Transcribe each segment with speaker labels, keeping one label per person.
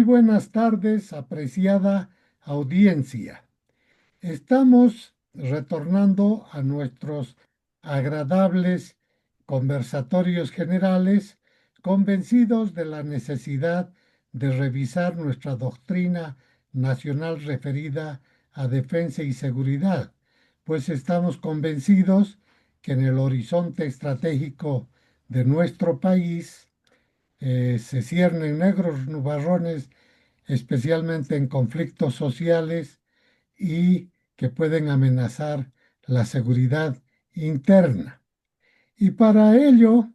Speaker 1: Muy buenas tardes, apreciada audiencia. Estamos retornando a nuestros agradables conversatorios generales, convencidos de la necesidad de revisar nuestra doctrina nacional referida a defensa y seguridad, pues estamos convencidos que en el horizonte estratégico de nuestro país se ciernen negros nubarrones, especialmente en conflictos sociales y que pueden amenazar la seguridad interna. Y para ello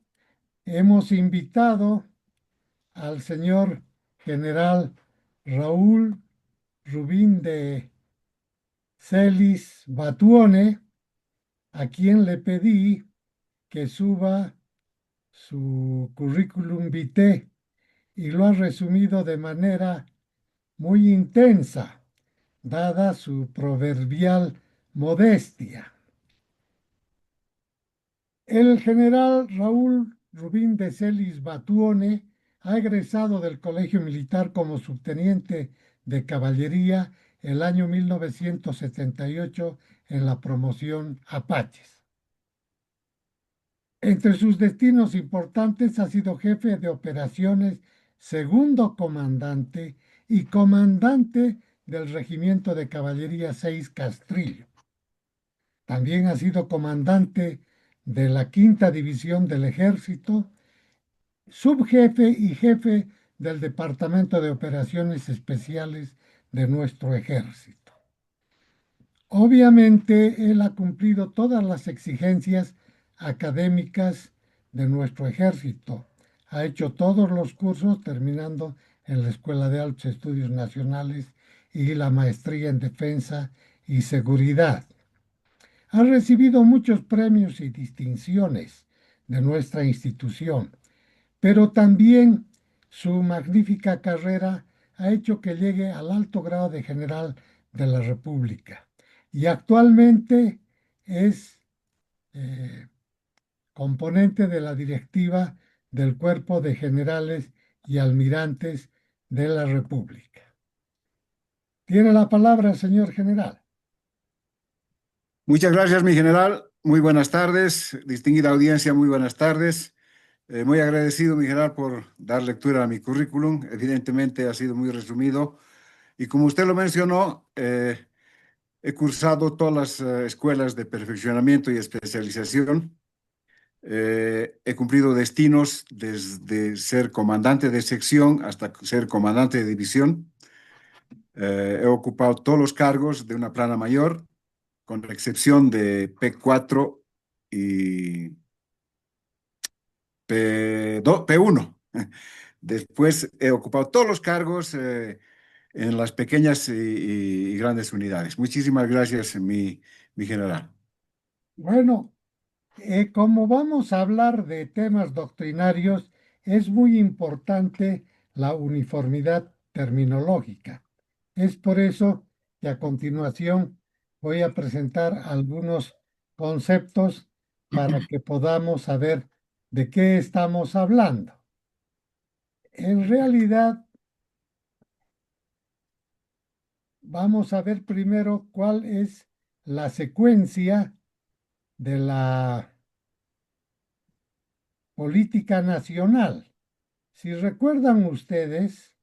Speaker 1: hemos invitado al señor general Raúl Rubín de Celis Batuone, a quien le pedí que suba su currículum vitae y lo ha resumido de manera muy intensa, dada su proverbial modestia. El general Raúl Rubín de Celis Batuone ha egresado del Colegio Militar como subteniente de caballería el año 1978 en la promoción Apaches. Entre sus destinos importantes ha sido jefe de operaciones, segundo comandante y comandante del Regimiento de Caballería 6 Castrillo. También ha sido comandante de la Quinta División del Ejército, subjefe y jefe del Departamento de Operaciones Especiales de nuestro ejército. Obviamente, él ha cumplido todas las exigencias académicas de nuestro ejército. Ha hecho todos los cursos, terminando en la Escuela de Altos Estudios Nacionales y la maestría en Defensa y Seguridad. Ha recibido muchos premios y distinciones de nuestra institución, pero también su magnífica carrera ha hecho que llegue al alto grado de general de la República y actualmente es eh, componente de la directiva del Cuerpo de Generales y Almirantes de la República. Tiene la palabra el señor general.
Speaker 2: Muchas gracias, mi general. Muy buenas tardes, distinguida audiencia, muy buenas tardes. Muy agradecido, mi general, por dar lectura a mi currículum. Evidentemente ha sido muy resumido. Y como usted lo mencionó, he cursado todas las escuelas de perfeccionamiento y especialización. He cumplido destinos desde ser comandante de sección hasta ser comandante de división. He ocupado todos los cargos de una plana mayor, con la excepción de P4 y P1. Después he ocupado todos los cargos en las pequeñas y grandes unidades. Muchísimas gracias, mi general.
Speaker 1: Bueno, como vamos a hablar de temas doctrinarios, es muy importante la uniformidad terminológica. Es por eso que a continuación voy a presentar algunos conceptos para que podamos saber de qué estamos hablando. En realidad, vamos a ver primero cuál es la secuencia de la política nacional. Si recuerdan ustedes,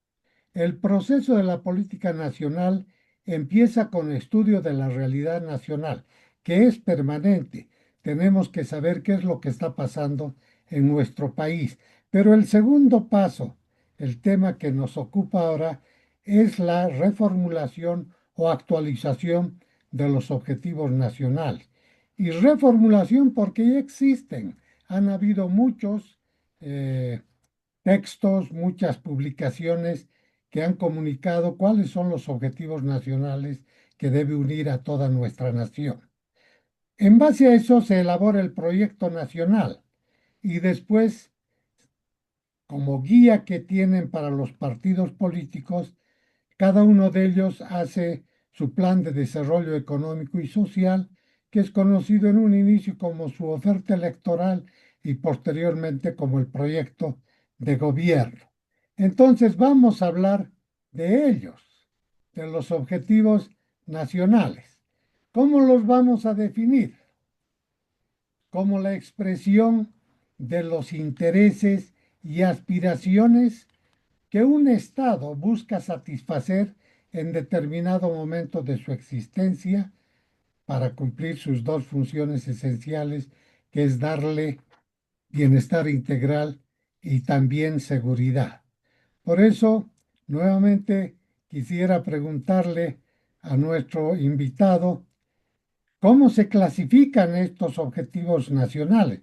Speaker 1: el proceso de la política nacional empieza con estudio de la realidad nacional, que es permanente. Tenemos que saber qué es lo que está pasando en nuestro país. Pero el segundo paso, el tema que nos ocupa ahora, es la reformulación o actualización de los objetivos nacionales. Y reformulación porque ya existen. Han habido muchos textos, muchas publicaciones que han comunicado cuáles son los objetivos nacionales que debe unir a toda nuestra nación. En base a eso se elabora el proyecto nacional y después, como guía que tienen para los partidos políticos, cada uno de ellos hace su plan de desarrollo económico y social, que es conocido en un inicio como su oferta electoral y posteriormente como el proyecto de gobierno. Entonces vamos a hablar de ellos, de los objetivos nacionales. ¿Cómo los vamos a definir? Como la expresión de los intereses y aspiraciones que un Estado busca satisfacer en determinado momento de su existencia para cumplir sus dos funciones esenciales, que es darle bienestar integral y también seguridad. Por eso, nuevamente quisiera preguntarle a nuestro invitado cómo se clasifican estos objetivos nacionales,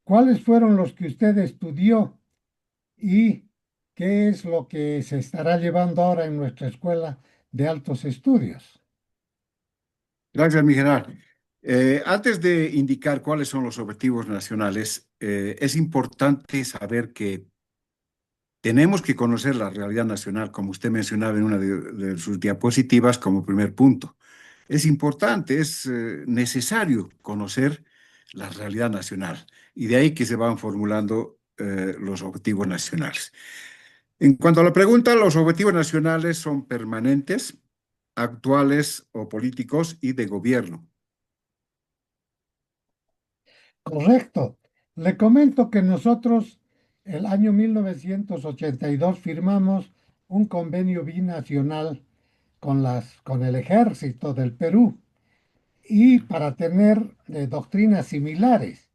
Speaker 1: cuáles fueron los que usted estudió y qué es lo que se estará llevando ahora en nuestra escuela de altos estudios.
Speaker 2: Gracias, mi general. Antes de indicar cuáles son los objetivos nacionales, es importante saber que tenemos que conocer la realidad nacional, como usted mencionaba en una de sus diapositivas, como primer punto. Es importante, es necesario conocer la realidad nacional y de ahí que se van formulando los objetivos nacionales. En cuanto a la pregunta, los objetivos nacionales son permanentes, actuales o políticos y de gobierno.
Speaker 1: Correcto. Le comento que nosotros el año 1982 firmamos un convenio binacional con el ejército del Perú y para tener doctrinas similares.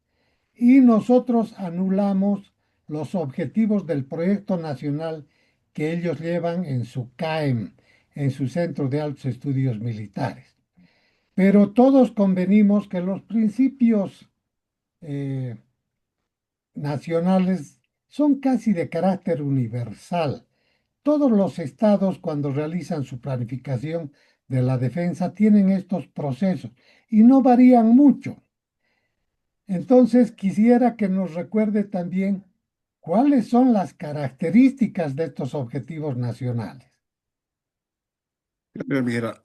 Speaker 1: Y nosotros anulamos los objetivos del proyecto nacional que ellos llevan en su CAEM, en su Centro de Altos Estudios Militares. Pero todos convenimos que los principios eh, nacionales son casi de carácter universal. Todos los estados, cuando realizan su planificación de la defensa, tienen estos procesos y no varían mucho. Entonces, quisiera que nos recuerde también cuáles son las características de estos objetivos nacionales.
Speaker 2: Mira,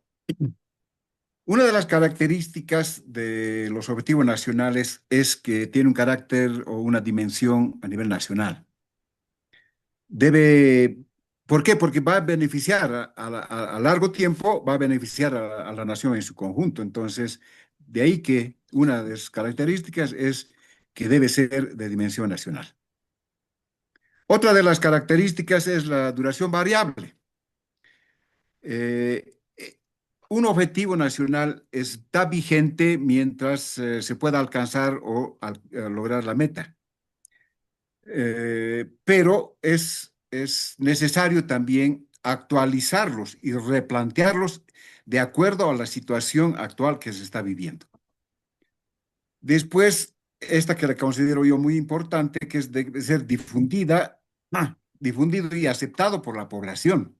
Speaker 2: una de las características de los objetivos nacionales es que tiene un carácter o una dimensión a nivel nacional. Debe, ¿por qué? Porque va a beneficiar a largo tiempo, va a beneficiar a la nación en su conjunto. Entonces, de ahí que una de sus características es que debe ser de dimensión nacional. Otra de las características es la duración variable. Un objetivo nacional está vigente mientras se pueda alcanzar o lograr la meta. Pero es necesario también actualizarlos y replantearlos de acuerdo a la situación actual que se está viviendo. Después, esta que la considero yo muy importante, que es de ser difundido y aceptado por la población.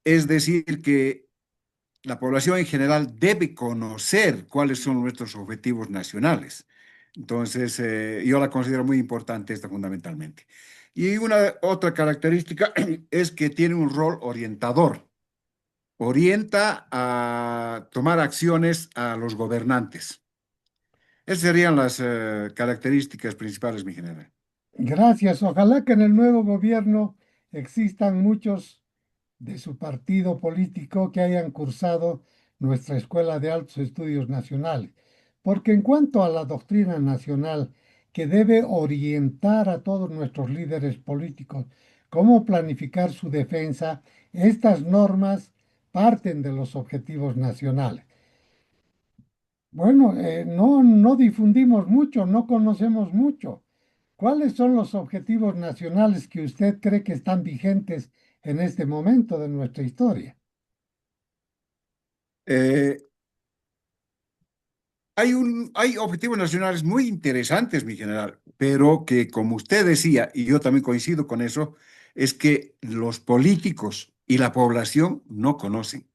Speaker 2: Es decir, que la población en general debe conocer cuáles son nuestros objetivos nacionales. Entonces, yo la considero muy importante esta fundamentalmente. Y una otra característica es que tiene un rol orientador. Orienta a tomar acciones a los gobernantes. Esas serían las características principales, mi general.
Speaker 1: Gracias. Ojalá que en el nuevo gobierno existan muchos de su partido político que hayan cursado nuestra Escuela de Altos Estudios Nacionales. Porque en cuanto a la doctrina nacional que debe orientar a todos nuestros líderes políticos cómo planificar su defensa, estas normas parten de los objetivos nacionales. Bueno, no difundimos mucho, no conocemos mucho. ¿Cuáles son los objetivos nacionales que usted cree que están vigentes en este momento de nuestra historia?
Speaker 2: Eh, hay objetivos nacionales muy interesantes, mi general, pero que, como usted decía, y yo también coincido con eso, es que los políticos y la población no conocen.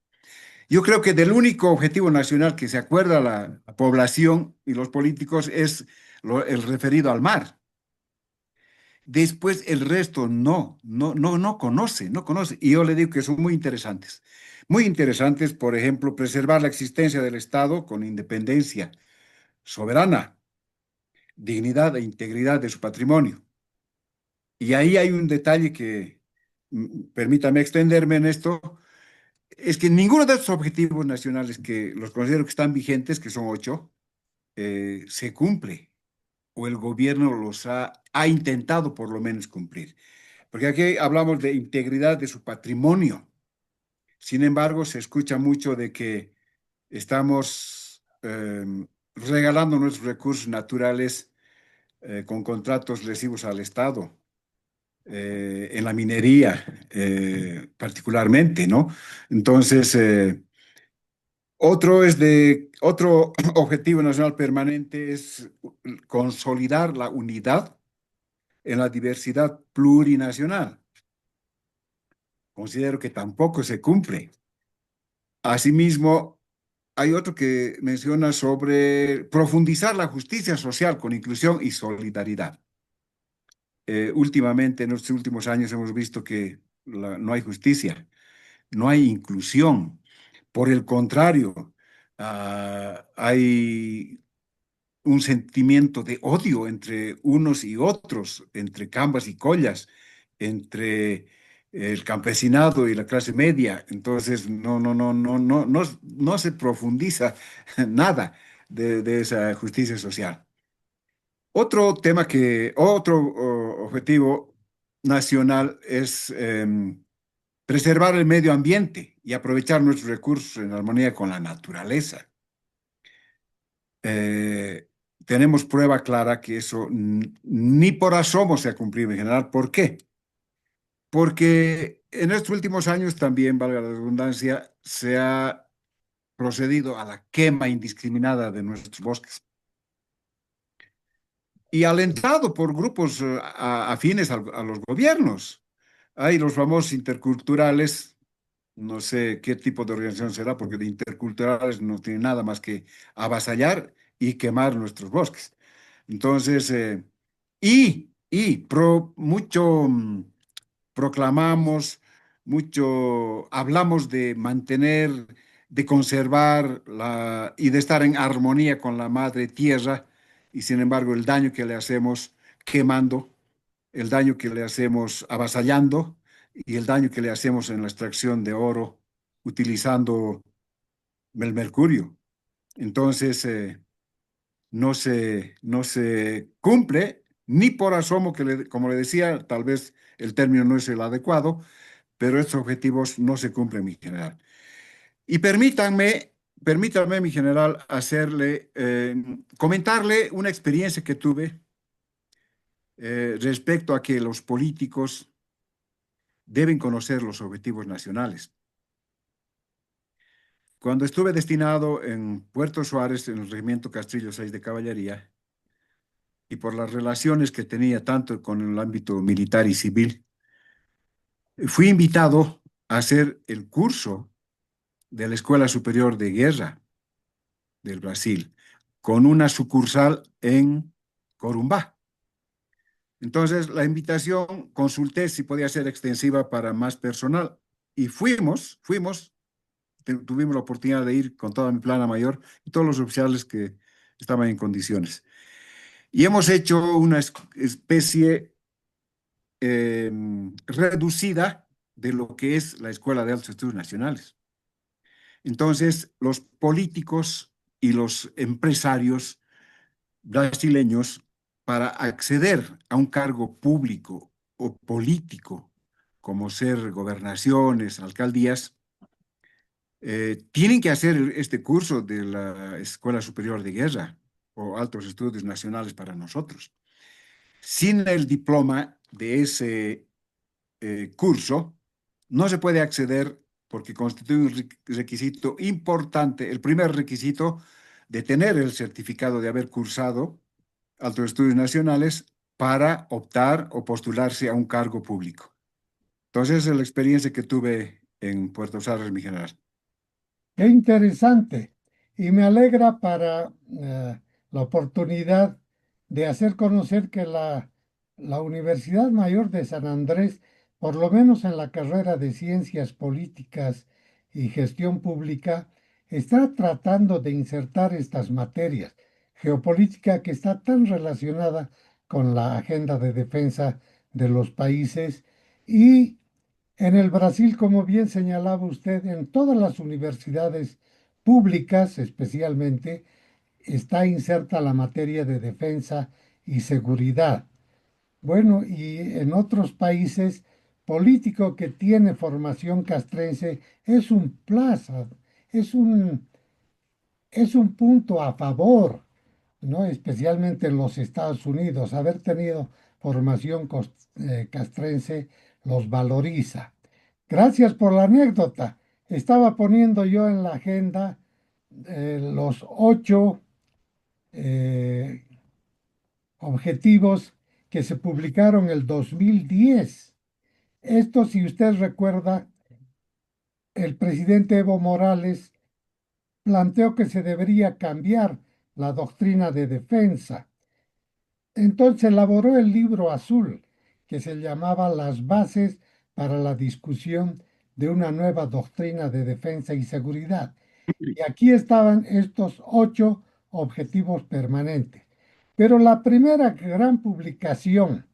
Speaker 2: Yo creo que del único objetivo nacional que se acuerda la población y los políticos es el referido al mar. Después el resto no conoce, no conoce. Y yo le digo que son muy interesantes. Muy interesantes, por ejemplo, preservar la existencia del Estado con independencia soberana, dignidad e integridad de su patrimonio. Y ahí hay un detalle que permítame extenderme en esto, es que ninguno de estos objetivos nacionales que los considero que están vigentes, que son 8, se cumple o el gobierno ha intentado por lo menos cumplir. Porque aquí hablamos de integridad de su patrimonio. Sin embargo, se escucha mucho de que estamos regalando nuestros recursos naturales con contratos lesivos al Estado, en la minería particularmente, ¿no? Entonces, otro objetivo nacional permanente es consolidar la unidad en la diversidad plurinacional. Considero que tampoco se cumple. Asimismo, hay otro que menciona sobre profundizar la justicia social con inclusión y solidaridad. Últimamente, en estos últimos años, hemos visto que no hay justicia, no hay inclusión. Por el contrario, hay un sentimiento de odio entre unos y otros, entre cambas y collas, entre el campesinado y la clase media. Entonces, no se profundiza nada de esa justicia social. Otro objetivo nacional es preservar el medio ambiente y aprovechar nuestros recursos en armonía con la naturaleza. eh, Tenemos prueba clara que eso ni por asomo se ha cumplido en general. ¿Por qué? Porque en estos últimos años también, valga la redundancia, se ha procedido a la quema indiscriminada de nuestros bosques y alentado por grupos afines a los gobiernos. Hay los famosos interculturales, no sé qué tipo de organización será, porque de interculturales no tiene nada más que avasallar y quemar nuestros bosques. Entonces, mucho proclamamos, mucho hablamos de mantener, de conservar y de estar en armonía con la madre tierra, y sin embargo el daño que le hacemos quemando, el daño que le hacemos avasallando y el daño que le hacemos en la extracción de oro utilizando el mercurio. Entonces, no se cumple ni por asomo como le decía, tal vez el término no es el adecuado, pero estos objetivos no se cumplen, mi general. Y permítanme, mi general, comentarle una experiencia que tuve respecto a que los políticos deben conocer los objetivos nacionales. Cuando estuve destinado en Puerto Suárez, en el Regimiento Castrillo 6 de Caballería, y por las relaciones que tenía tanto con el ámbito militar y civil, fui invitado a hacer el curso de la Escuela Superior de Guerra del Brasil, con una sucursal en Corumbá. Entonces, la invitación, consulté si podía ser extensiva para más personal y tuvimos la oportunidad de ir con toda mi plana mayor y todos los oficiales que estaban en condiciones. Y hemos hecho una especie reducida de lo que es la Escuela de Altos Estudios Nacionales. Entonces, los políticos y los empresarios brasileños, para acceder a un cargo público o político, como ser gobernaciones, alcaldías, tienen que hacer este curso de la Escuela Superior de Guerra o Altos Estudios Nacionales para nosotros. Sin el diploma de ese curso, no se puede acceder porque constituye un requisito importante, el primer requisito de tener el certificado de haber cursado altos estudios nacionales para optar o postularse a un cargo público. Entonces, esa es la experiencia que tuve en Puerto Sarres, mi general.
Speaker 1: Qué interesante. Y me alegra para la oportunidad de hacer conocer que la Universidad Mayor de San Andrés, por lo menos en la carrera de Ciencias Políticas y Gestión Pública, está tratando de insertar estas materias. Geopolítica que está tan relacionada con la agenda de defensa de los países y En el Brasil, como bien señalaba usted, en todas las universidades públicas especialmente, está inserta la materia de defensa y seguridad. Bueno, y en otros países, político que tiene formación castrense es un plaza, es un, es un punto a favor, ¿no? Especialmente en los Estados Unidos. Haber tenido formación castrense los valoriza. Gracias por la anécdota. Estaba poniendo yo en la agenda los 8 eh, objetivos que se publicaron el 2010. Esto, si usted recuerda, el presidente Evo Morales planteó que se debería cambiar la doctrina de defensa. Entonces elaboró el libro azul, que se llamaba Las bases para la discusión de una nueva doctrina de defensa y seguridad. Y aquí estaban estos 8 objetivos permanentes. Pero la primera gran publicación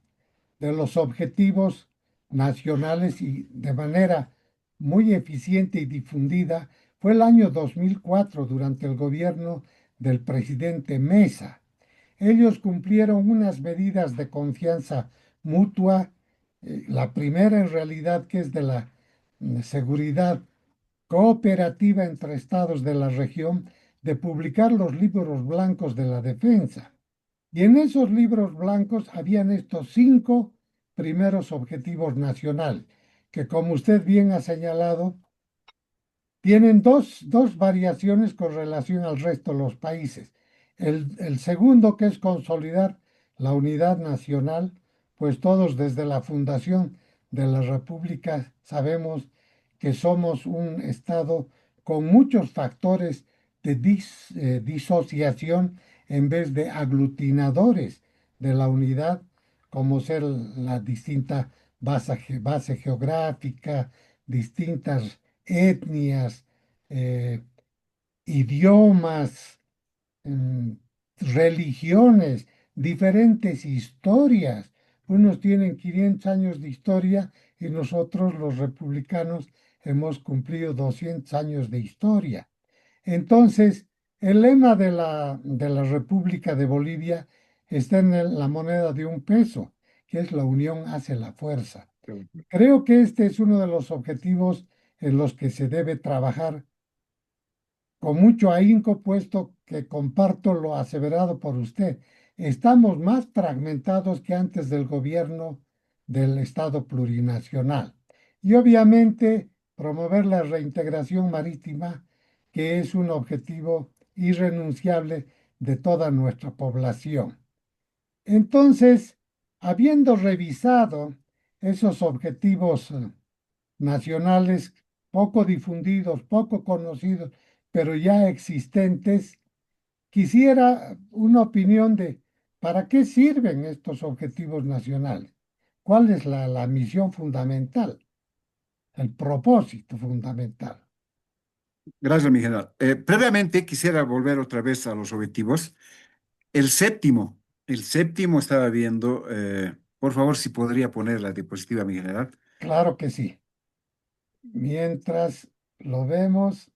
Speaker 1: de los objetivos nacionales y de manera muy eficiente y difundida fue el año 2004 durante el gobierno del presidente Mesa. Ellos cumplieron unas medidas de confianza mutua, la primera en realidad que es de la seguridad cooperativa entre estados de la región, de publicar los libros blancos de la defensa. Y en esos libros blancos habían estos 5 primeros objetivos nacionales, que como usted bien ha señalado, tienen dos variaciones con relación al resto de los países. El segundo, que es consolidar la unidad nacional, pues todos desde la fundación de la República sabemos que somos un Estado con muchos factores de disociación en vez de aglutinadores de la unidad, como ser la distinta base geográfica, distintas etnias, eh, idiomas, mm, religiones, diferentes historias. Unos tienen 500 años de historia y nosotros los republicanos hemos cumplido 200 años de historia. Entonces, el lema de la República de Bolivia está en la moneda de un peso, que es la unión hace la fuerza. Creo que este es uno de los objetivos en los que se debe trabajar con mucho ahínco, puesto que comparto lo aseverado por usted. Estamos más fragmentados que antes del gobierno del Estado plurinacional. Y obviamente promover la reintegración marítima, que es un objetivo irrenunciable de toda nuestra población. Entonces, habiendo revisado esos objetivos nacionales poco difundidos, poco conocidos, pero ya existentes, quisiera una opinión de ¿para qué sirven estos objetivos nacionales? ¿Cuál es la misión fundamental, el propósito fundamental?
Speaker 2: Gracias, mi general. Previamente quisiera volver otra vez a los objetivos. El séptimo estaba viendo, por favor, si podría poner la diapositiva, mi general.
Speaker 1: Claro que sí. Mientras lo vemos,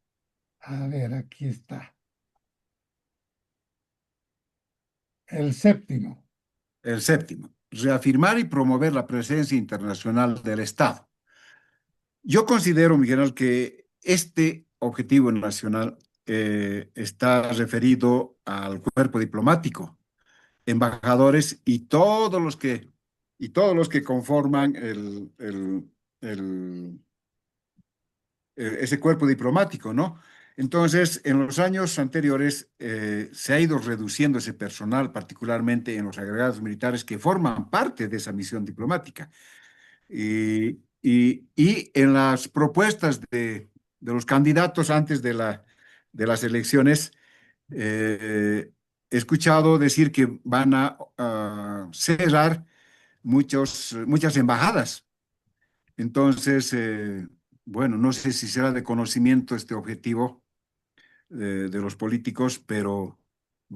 Speaker 1: a ver, aquí está. El séptimo.
Speaker 2: El séptimo, reafirmar y promover la presencia internacional del Estado. Yo considero, mi general, que este objetivo nacional está referido al cuerpo diplomático, embajadores y todos los que conforman el- ese cuerpo diplomático, ¿no? Entonces, en los años anteriores se ha ido reduciendo ese personal, particularmente en los agregados militares que forman parte de esa misión diplomática. Y en las propuestas de los candidatos antes de las elecciones, he escuchado decir que van a cerrar muchas embajadas. Entonces, bueno, no sé si será de conocimiento este objetivo de los políticos, pero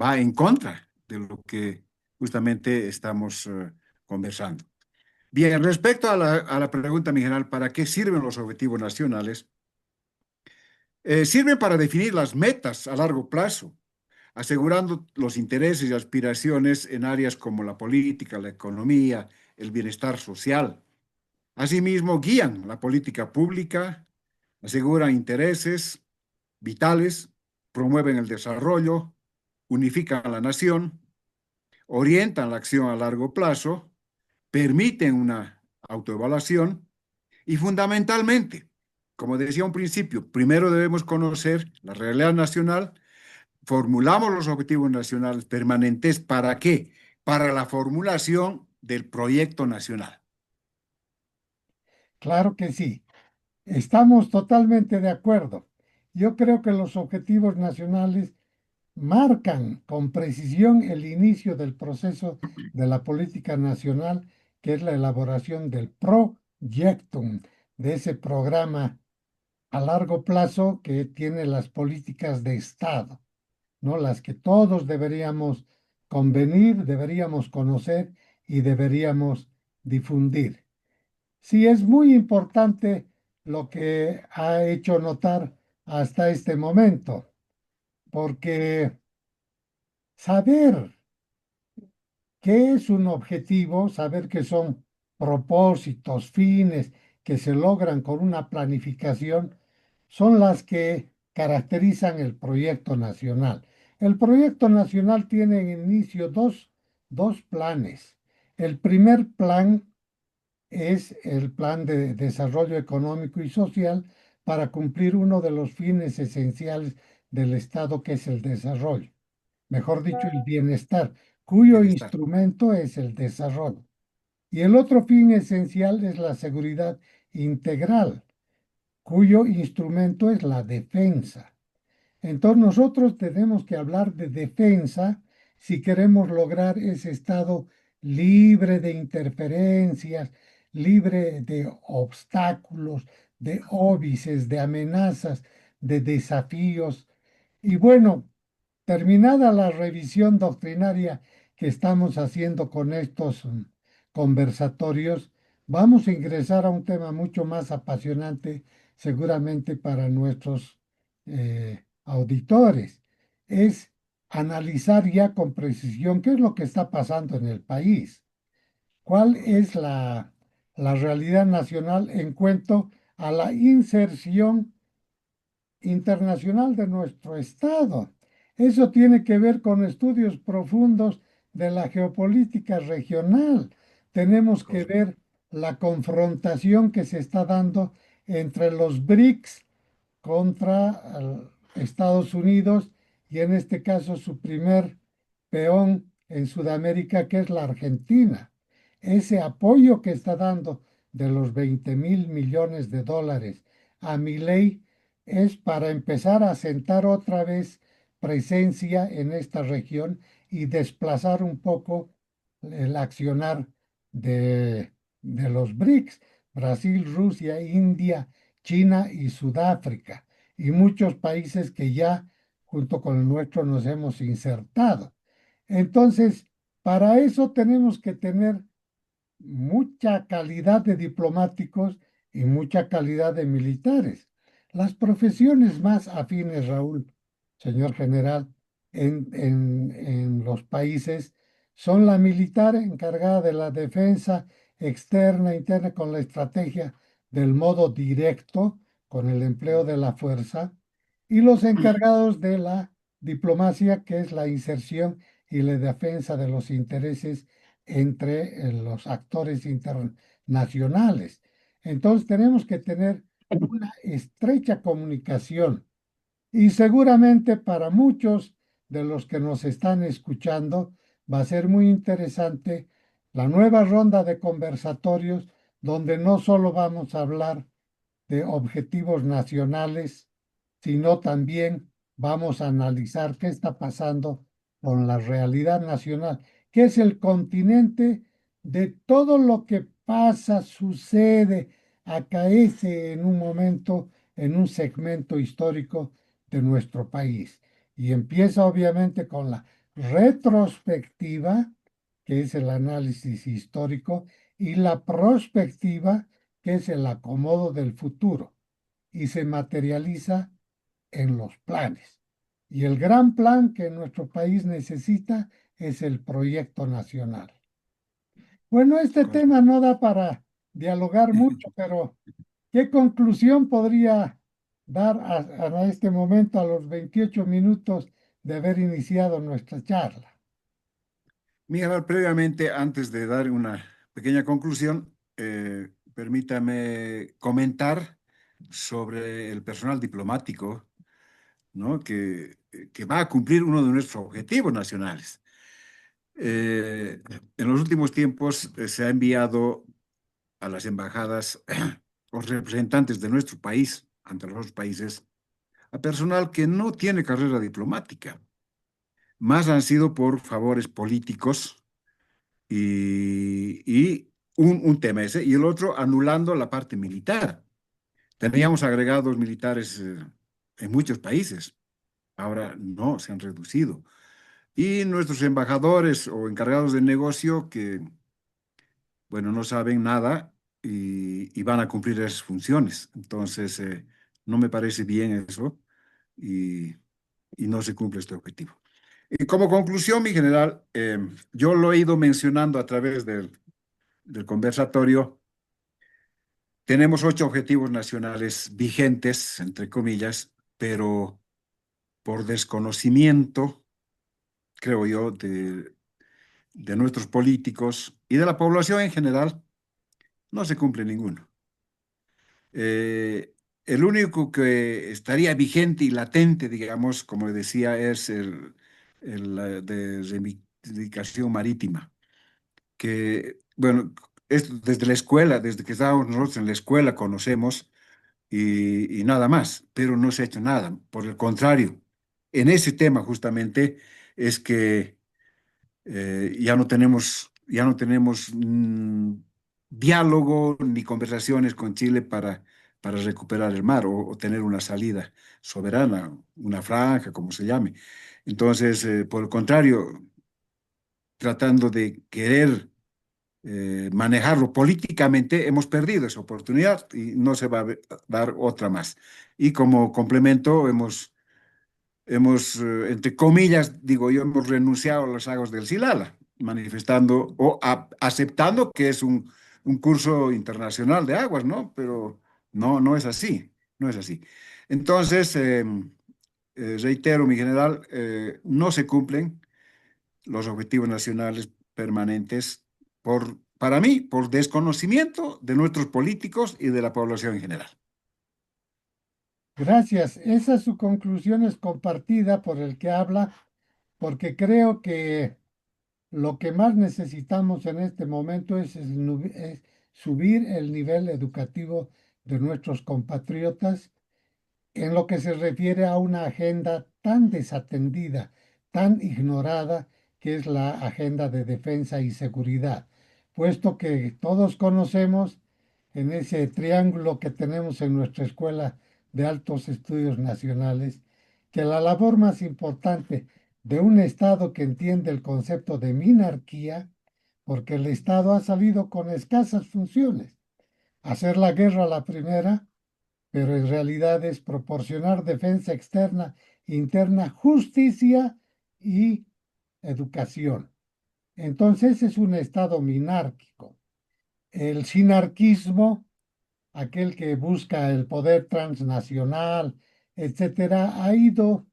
Speaker 2: va en contra de lo que justamente estamos conversando. Bien, respecto a la pregunta, mi general, ¿para qué sirven los objetivos nacionales? Sirven para definir las metas a largo plazo, asegurando los intereses y aspiraciones en áreas como la política, la economía, el bienestar social. Asimismo, guían la política pública, aseguran intereses vitales, promueven el desarrollo, unifican a la nación, orientan la acción a largo plazo, permiten una autoevaluación y fundamentalmente, como decía un principio, primero debemos conocer la realidad nacional, formulamos los objetivos nacionales permanentes. ¿Para qué? Para la formulación del proyecto nacional.
Speaker 1: Claro que sí, estamos totalmente de acuerdo. Yo creo que los objetivos nacionales marcan con precisión el inicio del proceso de la política nacional, que es la elaboración del proyectum, de ese programa a largo plazo que tiene las políticas de Estado, ¿no? Las que todos deberíamos convenir, deberíamos conocer y deberíamos difundir. Sí, es muy importante lo que ha hecho notar hasta este momento, porque saber qué es un objetivo, saber que son propósitos, fines que se logran con una planificación, son las que caracterizan el proyecto nacional. El proyecto nacional tiene en inicio dos planes. El primer plan es el plan de desarrollo económico y social para cumplir uno de los fines esenciales del Estado, que es el desarrollo, mejor dicho, el bienestar, cuyo
Speaker 2: Bienestar.
Speaker 1: instrumento es el desarrollo. Y el otro fin esencial es la seguridad integral, cuyo instrumento es la defensa. Entonces nosotros tenemos que hablar de defensa si queremos lograr ese estado libre de interferencias, libre de obstáculos, de óbices, de amenazas, de desafíos. Y bueno, terminada la revisión doctrinaria que estamos haciendo con estos conversatorios, vamos a ingresar a un tema mucho más apasionante seguramente para nuestros auditores. Es analizar ya con precisión qué es lo que está pasando en el país, cuál es la realidad nacional en cuanto a la inserción internacional de nuestro Estado. Eso tiene que ver con estudios profundos de la geopolítica regional. Tenemos que
Speaker 2: Correcto.
Speaker 1: ver la confrontación que se está dando entre los BRICS contra Estados Unidos y en este caso su primer peón en Sudamérica, que es la Argentina. Ese apoyo que está dando de los 20.000 millones de dólares a Milei es para empezar a sentar otra vez presencia en esta región y desplazar un poco el accionar de los BRICS, Brasil, Rusia, India, China y Sudáfrica, y muchos países que ya junto con el nuestro nos hemos insertado. Entonces, para eso tenemos que tener mucha calidad de diplomáticos y mucha calidad de militares. Las profesiones más afines, Raúl, señor general, en los países son la militar encargada de la defensa externa, interna, con la estrategia del modo directo, con el empleo de la fuerza, y los encargados de la diplomacia, que es la inserción y la defensa de los intereses entre los actores internacionales. Entonces tenemos que tener una estrecha comunicación y seguramente para muchos de los que nos están escuchando va a ser muy interesante la nueva ronda de conversatorios donde no solo vamos a hablar de objetivos nacionales, sino también vamos a analizar qué está pasando con la realidad nacional, que es el continente de todo lo que pasa, sucede, acaece en un momento, en un segmento histórico de nuestro país. Y empieza obviamente con la retrospectiva, que es el análisis histórico, y la prospectiva, que es el acomodo del futuro, y se materializa en los planes. Y el gran plan que nuestro país necesita es el proyecto nacional. Bueno, este
Speaker 2: Correcto.
Speaker 1: tema no da para dialogar mucho, pero ¿qué conclusión podría dar a este momento, a los 28 minutos de haber iniciado nuestra charla?
Speaker 2: Miguel, previamente, antes de dar una pequeña conclusión, permítame comentar sobre el personal diplomático, ¿no? Que va a cumplir uno de nuestros objetivos nacionales. En los últimos tiempos se ha enviado a las embajadas los representantes de nuestro país ante los otros países a personal que no tiene carrera diplomática. Más han sido por favores políticos y un tema ese, y el otro anulando la parte militar. Teníamos agregados militares en muchos países, ahora no, se han reducido. Y nuestros embajadores o encargados de negocio que, bueno, no saben nada y van a cumplir esas funciones. Entonces, no me parece bien eso y, y no se cumple este objetivo. Y como conclusión, mi general, yo lo he ido mencionando a través del conversatorio. Tenemos 8 objetivos nacionales vigentes, entre comillas, pero por desconocimiento, creo yo, de nuestros políticos y de la población en general, no se cumple ninguno. Eh, el único que estaría vigente y latente, digamos, como decía, es el de reivindicación marítima, que, bueno, esto desde la escuela, desde que estábamos nosotros en la escuela, conocemos y nada más, pero no se ha hecho nada. Por el contrario, en ese tema justamente es que ya no tenemos diálogo ni conversaciones con Chile para recuperar el mar o tener una salida soberana, una franja, como se llame. Entonces, por el contrario, tratando de querer manejarlo políticamente, hemos perdido esa oportunidad y no se va a dar otra más. Y como complemento, entre comillas, digo yo, hemos renunciado a los Sagos del Silala, manifestando o aceptando que es un curso internacional de aguas, ¿no? Pero no, no es así, no es así. Entonces, reitero, mi general, no se cumplen los objetivos nacionales permanentes para mí, por desconocimiento de nuestros políticos y de la población en general.
Speaker 1: Gracias. Esa su conclusión es compartida por el que habla, porque creo que lo que más necesitamos en este momento es subir el nivel educativo de nuestros compatriotas en lo que se refiere a una agenda tan desatendida, tan ignorada, que es la agenda de defensa y seguridad, puesto que todos conocemos en ese triángulo que tenemos en nuestra Escuela de Altos Estudios Nacionales, que la labor más importante de un Estado que entiende el concepto de minarquía, porque el Estado ha salido con escasas funciones, hacer la guerra la primera, pero en realidad es proporcionar defensa externa, interna, justicia y educación. Entonces es un estado minárquico. El sinarquismo, aquel que busca el poder transnacional, etcétera, ha ido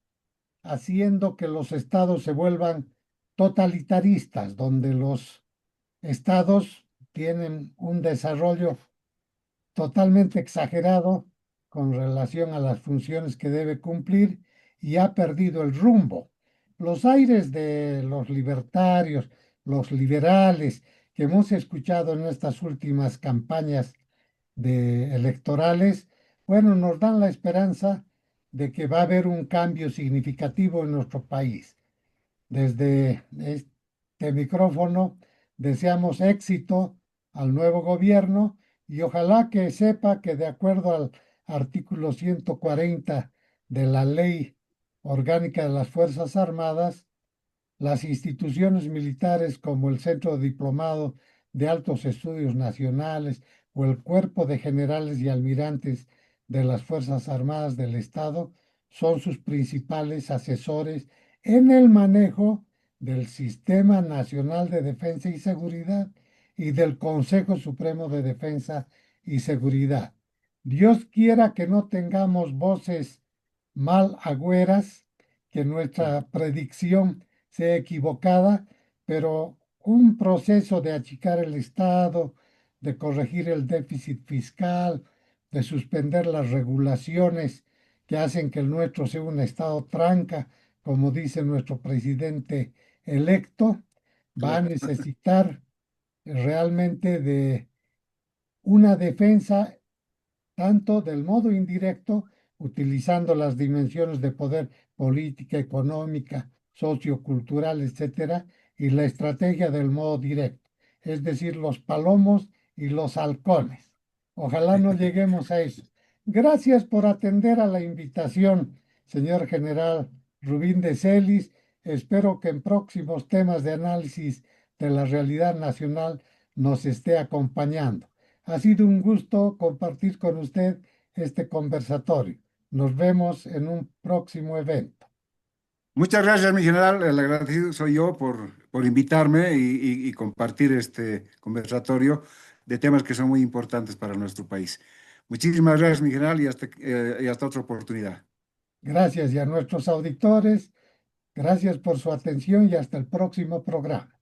Speaker 1: haciendo que los estados se vuelvan totalitaristas, donde los estados tienen un desarrollo totalmente exagerado con relación a las funciones que debe cumplir y ha perdido el rumbo. Los aires de los libertarios, los liberales que hemos escuchado en estas últimas campañas electorales, bueno, nos dan la esperanza de que va a haber un cambio significativo en nuestro país. Desde este micrófono deseamos éxito al nuevo gobierno y ojalá que sepa que de acuerdo al artículo 140 de la Ley Orgánica de las Fuerzas Armadas, las instituciones militares como el Centro Diplomado de Altos Estudios Nacionales o el Cuerpo de Generales y Almirantes de las Fuerzas Armadas del Estado son sus principales asesores en el manejo del Sistema Nacional de Defensa y Seguridad y del Consejo Supremo de Defensa y Seguridad. Dios quiera que no tengamos voces mal agüeras, que nuestra predicción sea equivocada, pero un proceso de achicar el Estado, de corregir el déficit fiscal, de suspender las regulaciones que hacen que el nuestro sea un Estado tranca, como dice nuestro presidente electo, va a
Speaker 2: Claro.
Speaker 1: necesitar realmente de una defensa tanto del modo indirecto, utilizando las dimensiones de poder política, económica, sociocultural, etcétera, y la estrategia del modo directo, es decir, los palomos y los halcones. Ojalá no lleguemos a eso. Gracias por atender a la invitación, señor general Rubín de Celis. Espero que en próximos temas de análisis de la realidad nacional nos esté acompañando. Ha sido un gusto compartir con usted este conversatorio. Nos vemos en un próximo evento.
Speaker 2: Muchas gracias, mi general. El agradecido soy yo por invitarme y compartir este conversatorio de temas que son muy importantes para nuestro país. Muchísimas gracias, mi general, y hasta otra oportunidad.
Speaker 1: Gracias y a nuestros auditores, gracias por su atención y hasta el próximo programa.